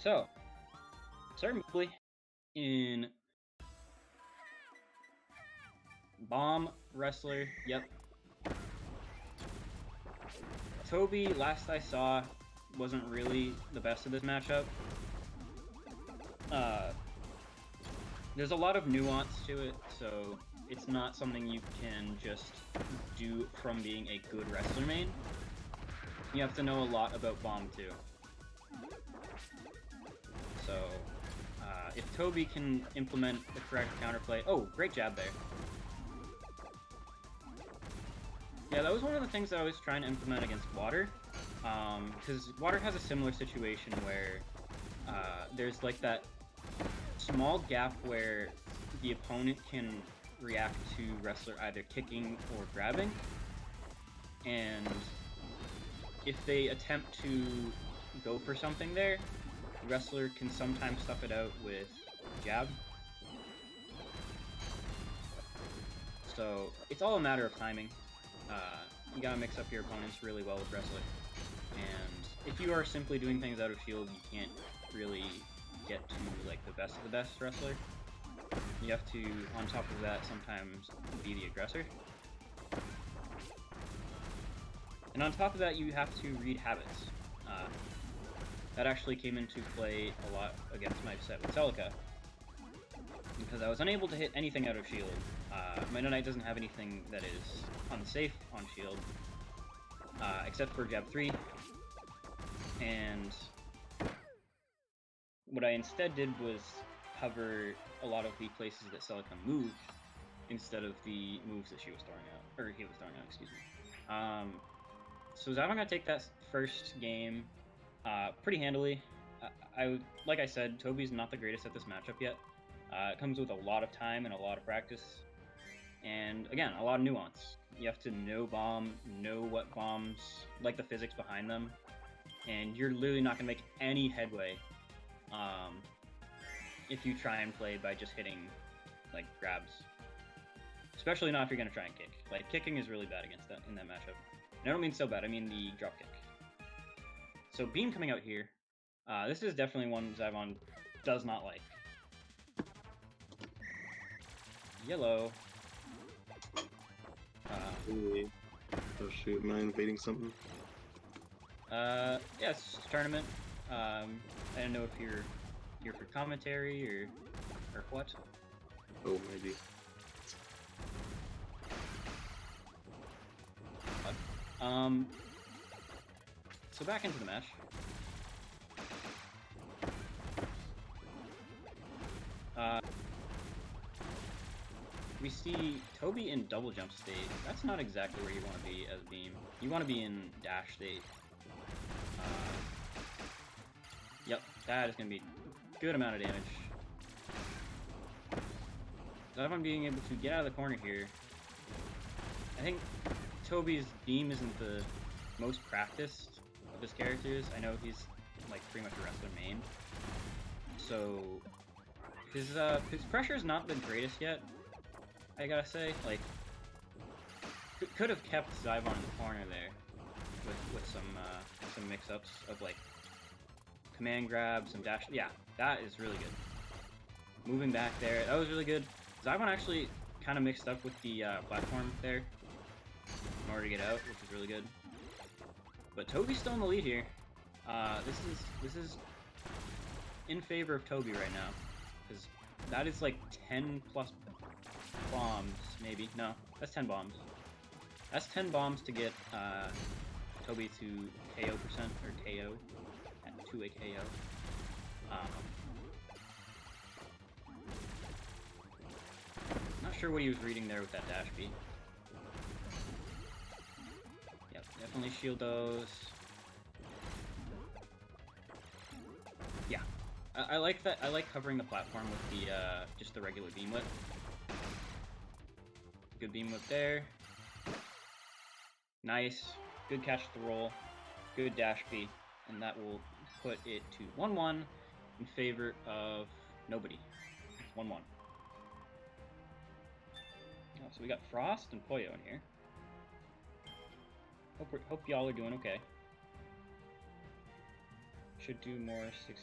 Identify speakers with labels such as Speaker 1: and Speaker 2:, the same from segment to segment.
Speaker 1: So, starting quickly in Bomb Wrestler. Yep. Toby, last I saw, wasn't really the best of this matchup. There's a lot of nuance to it, so it's not something you can just do from being a good wrestler main. You have to know a lot about Bomb too. So, if Toby can implement the correct counterplay... Oh, great jab there. Yeah, that was one of the things that I was trying to implement against Water. Because Water has a similar situation where there's like that small gap where the opponent can react to wrestler either kicking or grabbing. And if they attempt to go for something there, the wrestler can sometimes stuff it out with jab. So it's all a matter of timing. You gotta mix up your opponents really well with wrestling. And if you are simply doing things out of shield, you can't really get to like the best of the best wrestler. You have to, on top of that, sometimes be the aggressor. And on top of that, you have to read habits. That actually came into play a lot against my set with Celica, because I was unable to hit anything out of shield. My Knight doesn't have anything that is unsafe on shield, except for Jab 3. And what I instead did was cover a lot of the places that Celica moved instead of the moves that she was throwing out, or he was throwing out, excuse me. So Zyvon got to take that first game pretty handily. Like I said, Toby's not the greatest at this matchup yet. It comes with a lot of time and a lot of practice. And again, a lot of nuance. You have to know Bomb, know what bombs, like the physics behind them. And you're literally not going to make any headway if you try and play by just hitting like grabs. Especially not if you're going to try and kick. Like, kicking is really bad against that in that matchup. And I don't mean so bad, I mean the drop kick. So Beam coming out here. This is definitely one Zyvon does not like. Yellow.
Speaker 2: Oh shoot, am I invading something?
Speaker 1: Yeah, it's just a tournament. I don't know if you're here for commentary or what.
Speaker 2: Oh, maybe.
Speaker 1: So back into the match. We see Toby in double jump state. That's not exactly where you want to be as Beam. You want to be in dash state. Yep, that is going to be a good amount of damage. Zyvon being able to get out of the corner here. I think Toby's Beam isn't the most practiced of his characters. I know he's like pretty much a wrestler main. So his pressure is not the greatest yet, I gotta say. Like, could have kept Zyvon in the corner there with some mix-ups of like command grabs and dash. Yeah, that is really good. Moving back there, that was really good. Zyvon actually kind of mixed up with the platform there in order to get out, which is really good. But Toby's still in the lead here. This is in favor of Toby right now, because that is like 10 plus bombs, maybe. No, that's 10 bombs. That's 10 bombs to get Toby to KO percent, or KO, to a KO. Not sure what he was reading there with that dash B. Yep, definitely shield those. Yeah, I like that. I like covering the platform with the just the regular beam whip. Good beam whip there. Nice. Good catch the roll. Good dash B, and that will put it to 1-1 in favor of nobody. It's 1-1. Oh, so we got Frost and Poyo in here. Hope y'all are doing okay. Should do more 6.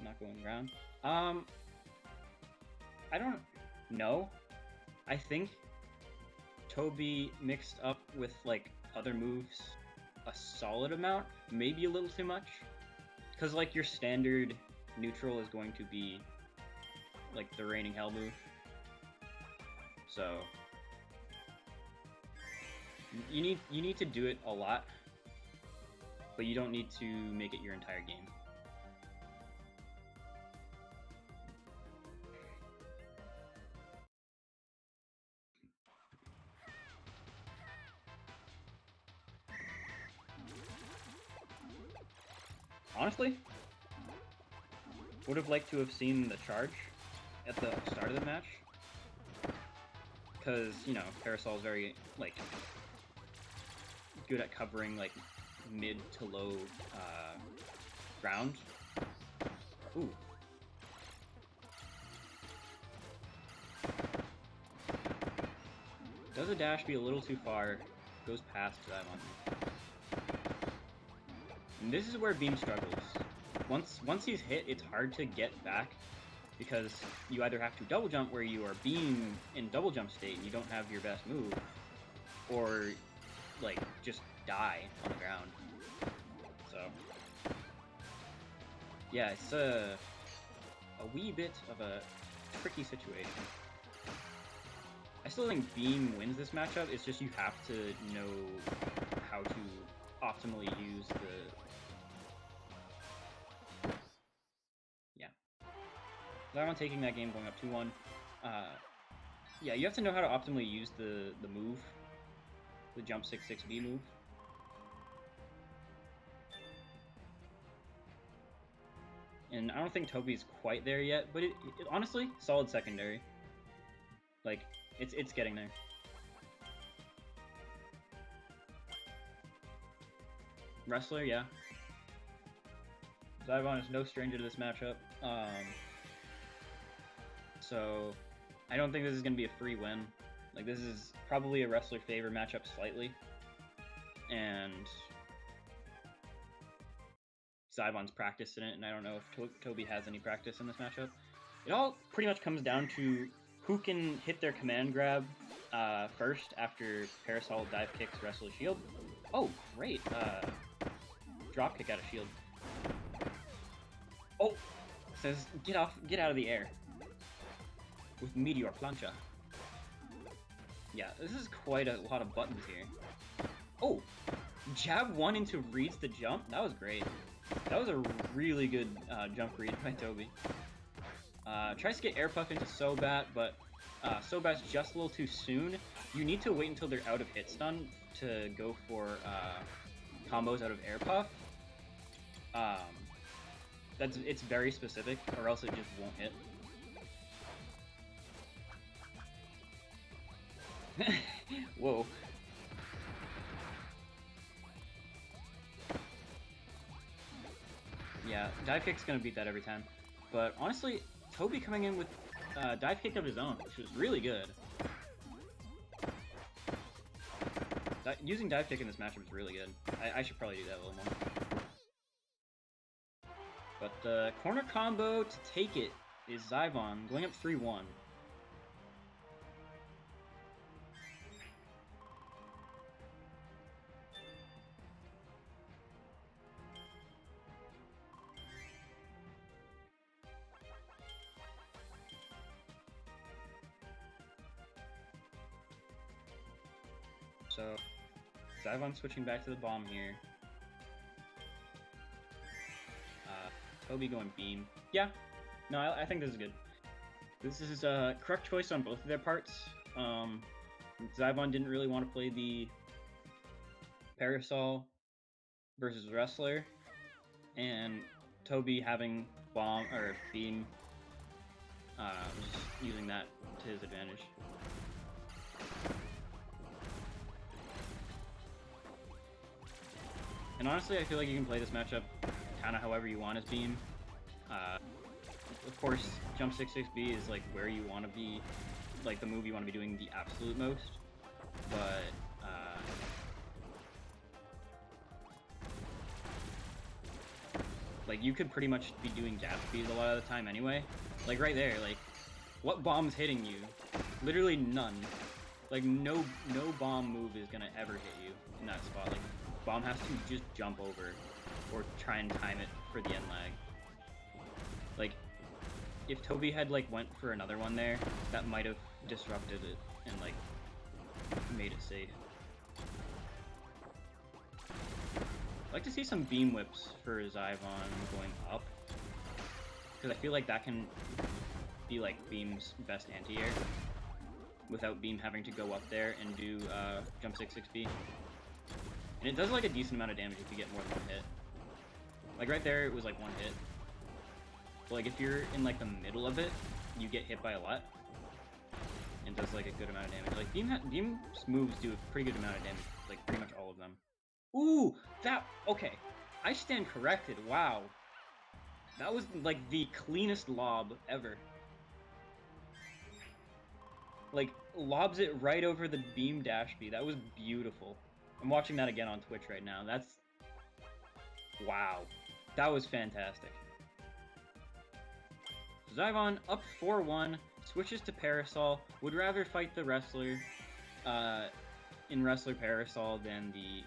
Speaker 1: not going around. I don't know. I think Toby mixed up with like other moves a solid amount, maybe a little too much. Because like your standard neutral is going to be like the Raining Hell move. So you need to do it a lot, but you don't need to make it your entire game. Honestly, would have liked to have seen the charge at the start of the match, because, you know, Parasol is very, like, good at covering, like, mid to low ground. Ooh. Does a dash be a little too far? Goes past Zyvon. And this is where Beam struggles. Once he's hit, it's hard to get back, because you either have to double jump where you are being in double jump state and you don't have your best move, or like just die on the ground. So yeah, it's a wee bit of a tricky situation. I still think Beam wins this matchup. It's just you have to know how to optimally use the... Yeah. Zyvon taking that game, going up 2-1. Yeah, you have to know how to optimally use the move. The jump 6-6B move. And I don't think Toby's quite there yet, but it honestly, solid secondary. Like, it's getting there. Wrestler, yeah. Zyvon is no stranger to this matchup. So I don't think this is going to be a free win. Like, this is probably a wrestler favor matchup slightly. And Zyvon's practiced in it, and I don't know if Toby has any practice in this matchup. It all pretty much comes down to who can hit their command grab first after Parasol dive kicks Wrestler Shield. Oh, great. Drop kick out of shield. Oh! Says, get out of the air. With Meteor Plancha. Yeah, this is quite a lot of buttons here. Oh! Jab 1 into reads the jump? That was great. That was a really good jump read by Toby. Tries to get air puff into Sobat, but Sobat's just a little too soon. You need to wait until they're out of hit stun to go for combos out of air puff. It's very specific, or else it just won't hit. Whoa. Yeah, dive kick's gonna beat that every time. But honestly, Toby coming in with dive kick of his own, which was really good. Using dive kick in this matchup is really good. I should probably do that a little more. But the corner combo to take it is Zyvon, going up 3-1. So, Zyvon switching back to the bomb here. Toby going beam. Yeah, no, I think this is good. This is a correct choice on both of their parts. Zyvon didn't really want to play the Parasol versus Wrestler, and Toby having bomb or beam, was just using that to his advantage. And honestly, I feel like you can play this matchup kind of however you want as Beam. Of course, Jump 6-6B is like where you want to be, like the move you want to be doing the absolute most. But Like, you could pretty much be doing dash speed a lot of the time anyway. Like, right there, like, what bomb's hitting you? Literally none. Like, no bomb move is gonna ever hit you in that spot. Like, bomb has to just jump over or try and time it for the end lag. Like, if Toby had, like, went for another one there, that might have disrupted it and, like, made it safe. I'd like to see some beam whips for Zyvon going up, because I feel like that can be like Beam's best anti-air, without Beam having to go up there and do jump 6-6B. And it does like a decent amount of damage if you get more than one hit. Like right there, it was like one hit. But like if you're in like the middle of it, you get hit by a lot. And it does like a good amount of damage. Like Beam's moves do a pretty good amount of damage, like pretty much all of them. Ooh, okay. I stand corrected, wow. That was like the cleanest lob ever. Like, lobs it right over the Beam dash B. That was beautiful. I'm watching that again on Twitch right now. That's... wow. That was fantastic. Zyvon up 4-1, switches to Parasol, would rather fight the Wrestler in Wrestler Parasol than the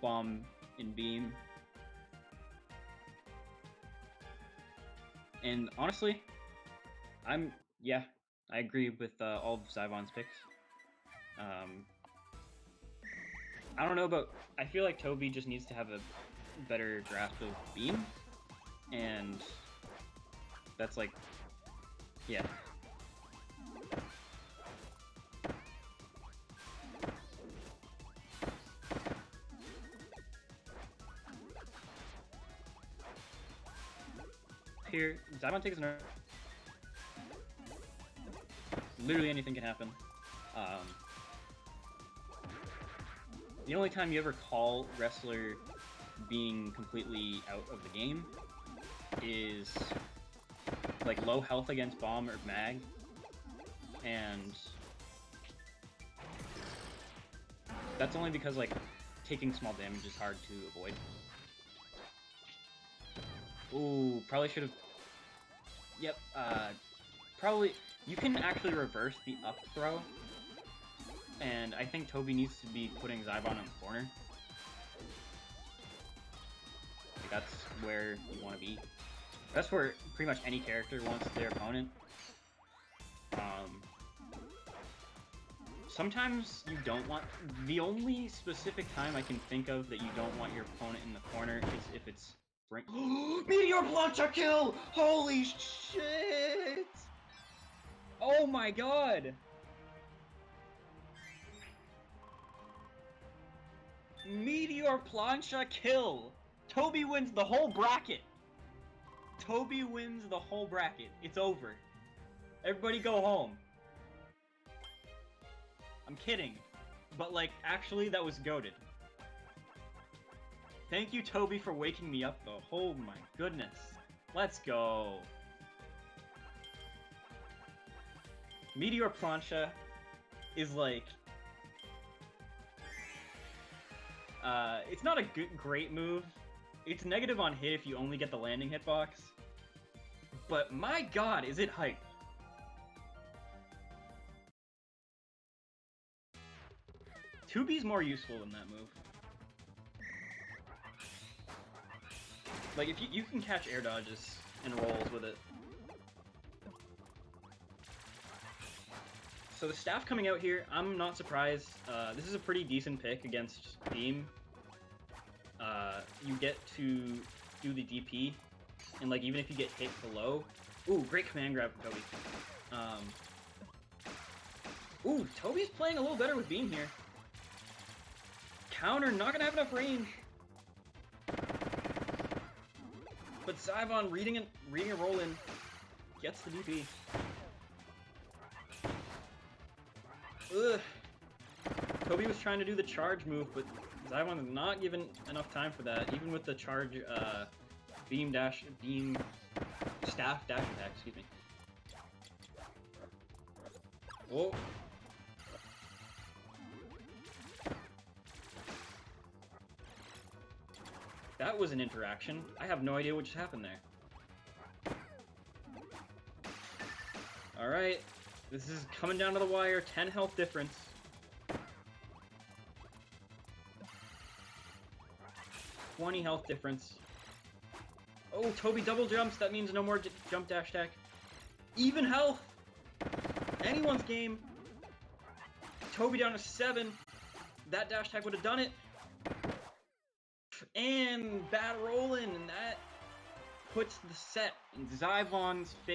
Speaker 1: bomb in Beam. And honestly, I agree with all of Zyvon's picks. I don't know about, I feel like Toby just needs to have a better grasp of Beam, and that's like, yeah. Here, Zyvon takes an nerf. Literally anything can happen. The only time you ever call Wrestler being completely out of the game is like low health against bomb or mag, and that's only because like taking small damage is hard to avoid. Ooh, probably should have. Yep, probably. You can actually reverse the up throw, and I think Toby needs to be putting Zyvon in the corner. Like, that's where you want to be. That's where pretty much any character wants their opponent. Sometimes you don't want... The only specific time I can think of that you don't want your opponent in the corner is if it's... Meteor Plancha kill! Holy shit! Oh my god! Meteor Plancha kill! Toby wins the whole bracket! Toby wins the whole bracket. It's over. Everybody go home. I'm kidding. But like, actually that was goated. Thank you, Toby, for waking me up, though. Oh my goodness. Let's go. Meteor Plancha is like... it's not a great move. It's negative on hit if you only get the landing hitbox. But my god, is it hype. TobyV's more useful than that move. Like, if you can catch air dodges and rolls with it. So the staff coming out here, I'm not surprised. This is a pretty decent pick against Beam. You get to do the DP, and like even if you get hit below, ooh, great command grab from Toby. Ooh, Toby's playing a little better with Beam here. Counter, not gonna have enough range. But Zyvon reading a roll in, gets the DP. Ugh. Toby was trying to do the charge move, but Zyvon is not given enough time for that, even with the charge beam staff dash attack, excuse me. Whoa. That was an interaction. I have no idea what just happened there. Alright. This is coming down to the wire. 10 health difference. $20 health difference. Oh, Toby double jumps. That means no more jump dash tech. Even health. Anyone's game. Toby down to 7. That dash tech would have done it. And bad rolling, and that puts the set in Zyvon's favor.